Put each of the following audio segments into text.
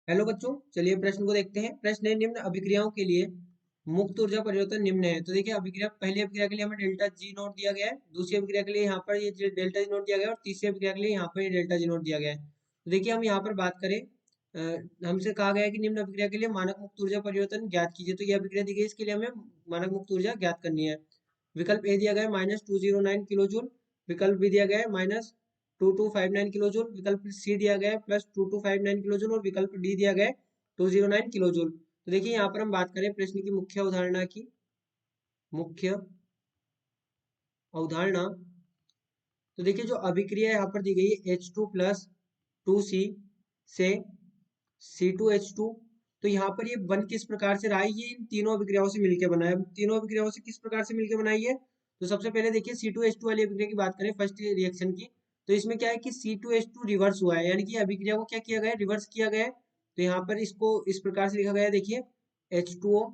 Hello बच्चों, चलिए प्रश्न को देखते हैं। प्रश्न है, निम्न अभिक्रियाओं के लिए मुक्त ऊर्जा परिवर्तन निम्न है। तो देखिए, अभिक्रिया पहली अभिक्रिया के लिए हमें डेल्टा जी नोट दिया गया है, दूसरी अभिक्रिया के लिए यहाँ पर ये डेल्टा जी नोट दिया गया है और तीसरी अभिक्रिया के लिए यहाँ पर ये डेल्टा जी नोट दिया गया है। तो देखिए, हम यहाँ पर बात करें, हमसे कहा गया है कि निम्न अभिक्रिया के लिए मानक मुक्त ऊर्जा परिवर्तन ज्ञात कीजिए। तो ये अभिक्रिया दी गई, इसके लिए हमें मानक मुक्त ऊर्जा ज्ञात करनी है। विकल्प ए दिया गया है -209 किलो जूल, विकल्प बी दिया गया है -2259 किलो जूल, विकल्प सी दिया गया है +2259 किलो जूल और विकल्प डी दिया गया है 209 किलो जूल। तो देखिए, यहाँ पर हम बात करें प्रश्न की मुख्य अवधारणा की। मुख्य अवधारणा, तो देखिए जो अभिक्रिया यहाँ पर दी गई है H2+2C से C2H2, तो यहाँ पर ये बन किस प्रकार से रहा है, ये इन तीनों अभिक्रियाओं से मिलकर बना है। तीनों अभिक्रियाओं से किस प्रकार से मिलकर बनाई है, तो सबसे पहले देखिए C2H2 वाली अभिक्रिया की बात करें, फर्स्ट रिएक्शन की। तो इसमें क्या है कि C2H2 रिवर्स हुआ है, यानी कि अभिक्रिया को क्या किया गया है, रिवर्स किया गया है। तो यहाँ पर इसको इस प्रकार से लिखा गया है, देखिए H2O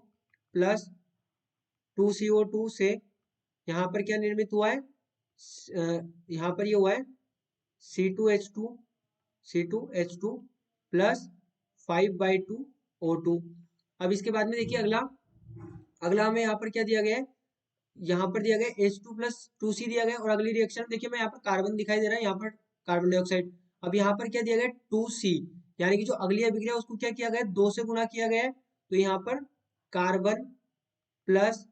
प्लस 2CO2 से यहाँ पर क्या निर्मित हुआ है, यहाँ पर ये हुआ है C2H2 C2H2 प्लस 5/2O2। अब इसके बाद में देखिए अगला अगला हमें यहाँ पर क्या दिया गया है, यहाँ पर दिया गया है H2+2C दिया गया है। और अगली रिएक्शन देखिए, मैं यहाँ पर कार्बन दिखाई दे रहा है, यहाँ पर कार्बन डाइऑक्साइड। अब यहाँ पर क्या दिया गया है 2C, यानी कि जो अगली अभिक्रिया है उसको क्या किया गया है, 2 से गुणा किया गया है। तो यहाँ पर कार्बन प्लस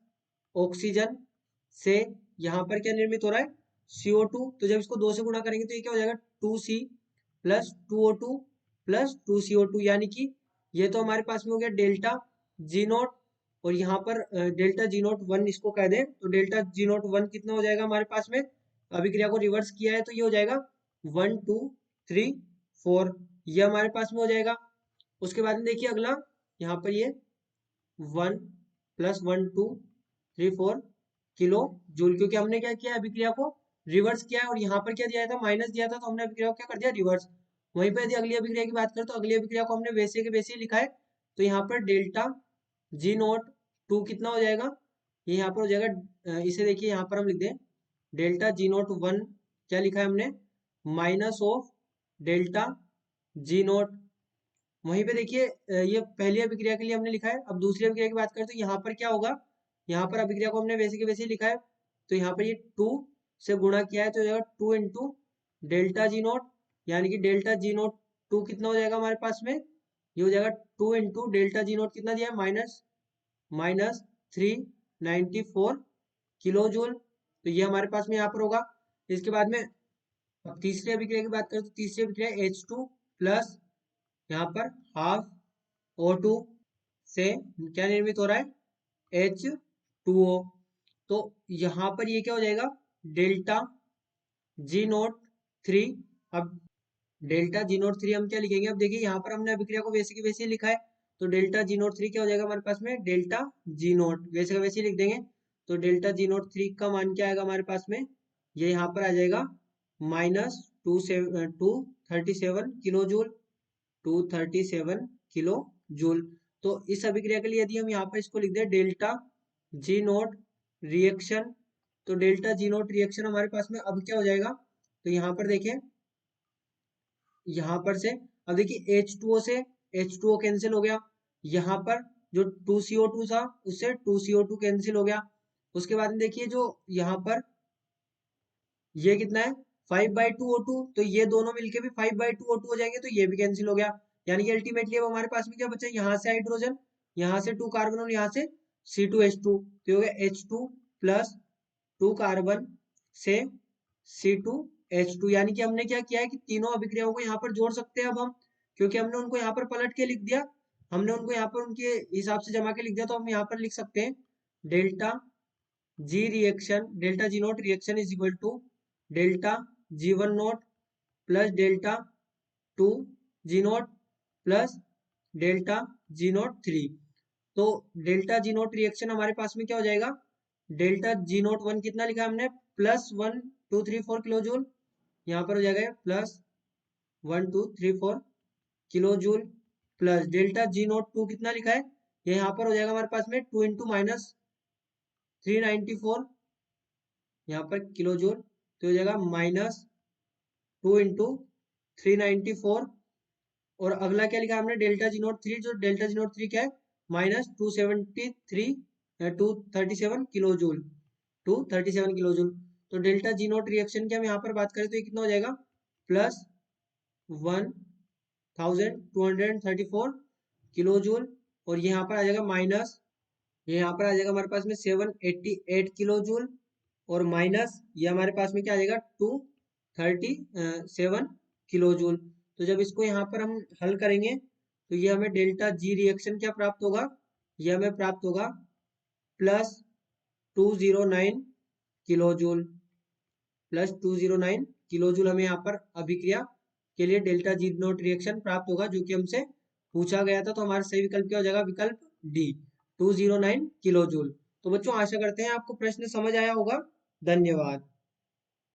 ऑक्सीजन से यहाँ पर क्या निर्मित हो रहा है, CO2। तो जब इसको 2 से गुणा करेंगे तो ये क्या हो जाएगा, 2C plus 2O2 plus 2CO2, यानी कि ये तो हमारे पास में हो गया डेल्टा जी नोट। और यहाँ पर डेल्टा जी नोट 1 इसको कह दें, तो डेल्टा जी नोट 1 कितना हो जाएगा हमारे पास में, अभिक्रिया को रिवर्स किया है तो ये हो जाएगा 1 2 3 4, ये हमारे पास में हो जाएगा। उसके बाद में देखिए अगला, यहाँ पर ये 1 +1 2 3 4 किलो जूल, क्योंकि हमने क्या किया, अभिक्रिया को रिवर्स किया है। और यहाँ पर क्या दिया था, माइनस दिया था, तो हमने अभिक्रिया को क्या कर दिया, रिवर्स। वहीं पर यदि अगली अभिक्रिया की बात करें, तो अगली अभिक्रिया को हमने वैसे के वैसे ही लिखा है। तो यहाँ पर डेल्टा जी नोट 2 कितना हो जाएगा, ये यहाँ पर हो जाएगा, इसे देखिए यहाँ पर हम लिख दें डेल्टा जी नोट 1, क्या लिखा है हमने, minus of delta G note. वहीं पे देखिए ये पहली अभिक्रिया के लिए हमने लिखा है। अब दूसरी अभिक्रिया की बात करें तो यहाँ पर क्या होगा, यहाँ पर अभिक्रिया को हमने वैसे के वैसे ही लिखा है। तो यहाँ पर ये 2 से गुणा किया है तो हो जाएगा 2 इंटू डेल्टा जी नोट, यानी कि डेल्टा जी नोट 2 कितना हो जाएगा हमारे पास में, ये हो जाएगा 2 इंटू डेल्टा जी नोट कितना दिया है, -394 किलो जूल। तो ये हमारे पास में यहाँ पर होगा। इसके बाद में अब तीसरी अभिक्रिया की बात करें तो तीसरी अभिक्रिया H2 प्लस यहाँ पर हाफ O2 से क्या निर्मित हो रहा है, H2O। तो यहाँ पर ये क्या हो जाएगा, डेल्टा जी नोट 3। अब डेल्टा जी नोट 3 हम क्या लिखेंगे, अब देखिए यहाँ पर हमने अभिक्रिया को वैसे की वैसे ही लिखा है। तो डेल्टा जी नोट 3 क्या हो जाएगा हमारे पास में, डेल्टा जी नोट वैसे का वैसे ही लिख देंगे। तो डेल्टा जी नोट 3 का मान क्या आएगा हमारे पास में, ये यहाँ पर आ जाएगा -237 किलो जूल, 237 किलो जूल। तो इस अभिक्रिया के लिए यदि हम यहाँ पर इसको लिख दें डेल्टा जी नोट रिएक्शन, तो डेल्टा जी नोट रिएक्शन हमारे पास में अब क्या हो जाएगा, तो यहाँ पर देखें, यहाँ पर से अब देखिए H2O से H2O कैंसिल हो गया, यहाँ पर जो 2CO2 था उससे 2CO2 कैंसिल हो गया। उसके बाद में देखिए जो यहाँ पर ये कितना है, 5/2O2, तो ये दोनों मिलके भी 5/2O2 हो जाएंगे, तो ये भी कैंसिल हो गया। यानी कि अल्टीमेटली अब हमारे पास में क्या बचा, यहाँ से हाइड्रोजन, यहाँ से 2 कार्बन और यहाँ से C2H2, तो ये हो गया H2 प्लस 2 कार्बन से C2H2। यानी कि हमने क्या किया है कि तीनों अभिक्रियाओं को यहाँ पर जोड़ सकते हैं अब हम, क्योंकि हमने उनको यहाँ पर पलट के लिख दिया, हमने उनको यहाँ पर उनके हिसाब से जमा के लिख दिया। तो हम यहाँ पर लिख सकते हैं delta delta G naught reaction is equal to delta G1 naught plus delta 2 G naught plus delta G naught 3। तो डेल्टा जी नोट रिएक्शन हमारे पास में क्या हो जाएगा, डेल्टा जी नोट 1 कितना लिखा है हमने, +1 2 3 4 किलो जूल, यहाँ पर हो जाएगा +1 2 3 4 kilo joule, plus delta G note 2 कितना लिखा है, ये यहाँ पर हो जाएगा हमारे पास में 2 इंटू -394 यहाँ पर किलो जूल, तो हो जाएगा -2 इंटू 394 और अगला क्या लिखा हमने डेल्टा जी नोट 3, जो डेल्टा जी नोट 3 क्या है -237 किलो जूल। तो डेल्टा जी नोट रिएक्शन की हम यहाँ पर बात करें तो ये कितना हो जाएगा +1234 किलो जूल। और ये यहाँ पर आ जाएगा माइनस, ये यहाँ पर आ जाएगा हमारे पास में 788 किलो जूल, और माइनस ये हमारे पास में क्या आ जाएगा 237 किलो जूल। तो जब इसको यहाँ पर हम हल करेंगे तो ये हमें डेल्टा जी रिएक्शन क्या प्राप्त होगा, ये हमें प्राप्त होगा +209 किलो जूल, +209 किलो जूल हमें यहाँ पर अभिक्रिया के लिए डेल्टा जी नोट रिएक्शन प्राप्त होगा, जो कि हमसे पूछा गया था। तो हमारा सही विकल्प क्या हो जाएगा, विकल्प डी 209 किलो जूल। तो बच्चों आशा करते हैं आपको प्रश्न समझ आया होगा। धन्यवाद।